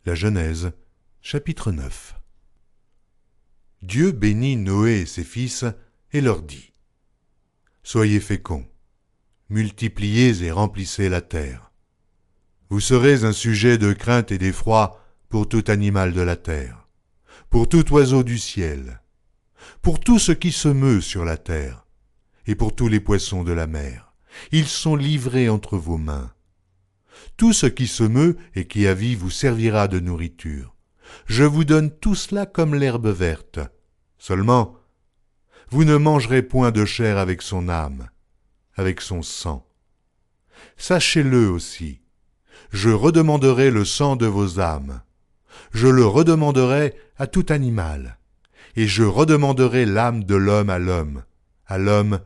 La Genèse, chapitre 9. Dieu bénit Noé et ses fils et leur dit : Soyez féconds, multipliez et remplissez la terre. Vous serez un sujet de crainte et d'effroi pour tout animal de la terre, pour tout oiseau du ciel, pour tout ce qui se meut sur la terre, et pour tous les poissons de la mer. Ils sont livrés entre vos mains. Tout ce qui se meut et qui a vie vous servira de nourriture. Je vous donne tout cela comme l'herbe verte. Seulement, vous ne mangerez point de chair avec son âme, avec son sang. Sachez-le aussi, je redemanderai le sang de vos âmes. Je le redemanderai à tout animal, et je redemanderai l'âme de l'homme à l'homme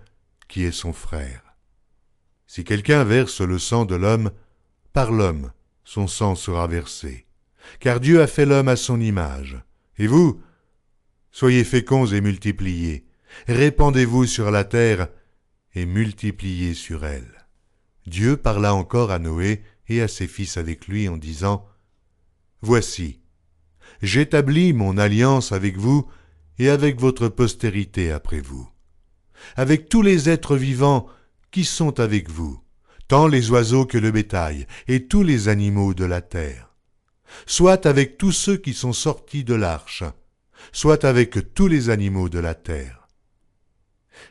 qui est son frère. Si quelqu'un verse le sang de l'homme, par l'homme son sang sera versé, car Dieu a fait l'homme à son image. Et vous, soyez féconds et multipliez, répandez-vous sur la terre et multipliez sur elle. Dieu parla encore à Noé et à ses fils avec lui en disant : Voici, j'établis mon alliance avec vous et avec votre postérité après vous, avec tous les êtres vivants qui sont avec vous, tant les oiseaux que le bétail, et tous les animaux de la terre, soit avec tous ceux qui sont sortis de l'arche, soit avec tous les animaux de la terre.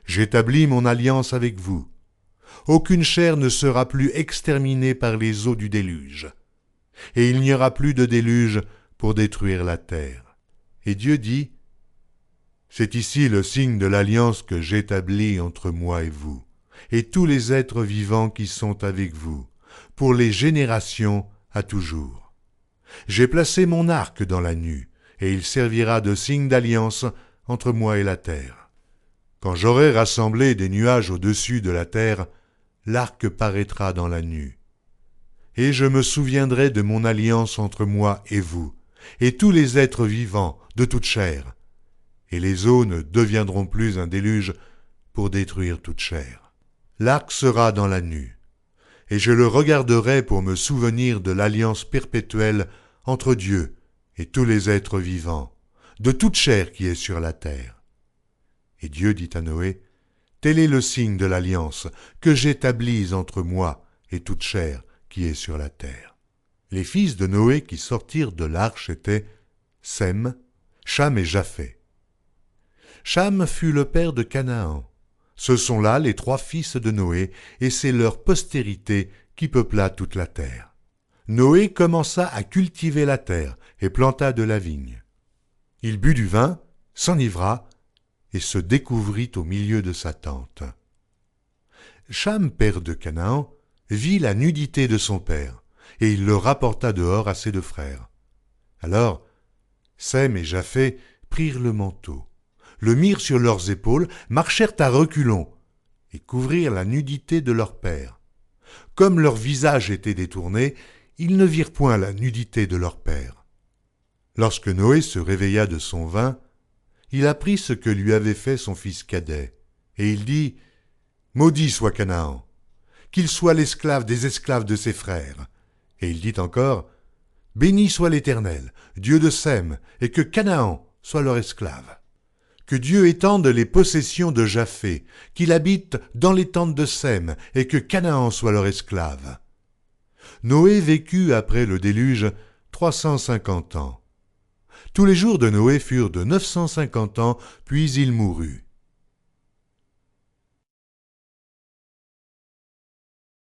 J'établis mon alliance avec vous. Aucune chair ne sera plus exterminée par les eaux du déluge, et il n'y aura plus de déluge pour détruire la terre. Et Dieu dit : C'est ici le signe de l'alliance que j'établis entre moi et vous, et tous les êtres vivants qui sont avec vous, pour les générations à toujours. J'ai placé mon arc dans la nue, et il servira de signe d'alliance entre moi et la terre. Quand j'aurai rassemblé des nuages au-dessus de la terre, l'arc paraîtra dans la nue. Et je me souviendrai de mon alliance entre moi et vous, et tous les êtres vivants de toute chair, et les eaux ne deviendront plus un déluge pour détruire toute chair. L'arc sera dans la nue, et je le regarderai pour me souvenir de l'alliance perpétuelle entre Dieu et tous les êtres vivants, de toute chair qui est sur la terre. Et Dieu dit à Noé : Tel est le signe de l'alliance que j'établis entre moi et toute chair qui est sur la terre. Les fils de Noé qui sortirent de l'arche étaient Sem, Cham et Japheth. Cham fut le père de Canaan. Ce sont là les 3 fils de Noé, et c'est leur postérité qui peupla toute la terre. Noé commença à cultiver la terre et planta de la vigne. Il but du vin, s'enivra et se découvrit au milieu de sa tente. Cham, père de Canaan, vit la nudité de son père, et il le rapporta dehors à ses 2 frères. Alors, Sem et Japheth prirent le manteau, le mirent sur leurs épaules, marchèrent à reculons, et couvrirent la nudité de leur père. Comme leur visage était détourné, ils ne virent point la nudité de leur père. Lorsque Noé se réveilla de son vin, il apprit ce que lui avait fait son fils cadet, et il dit : Maudit soit Canaan, qu'il soit l'esclave des esclaves de ses frères. Et il dit encore : Béni soit l'Éternel, Dieu de Sem, et que Canaan soit leur esclave. Que Dieu étende les possessions de Japheth, qu'il habite dans les tentes de Sem, et que Canaan soit leur esclave. Noé vécut après le déluge 350 ans. Tous les jours de Noé furent de 950 ans, puis il mourut.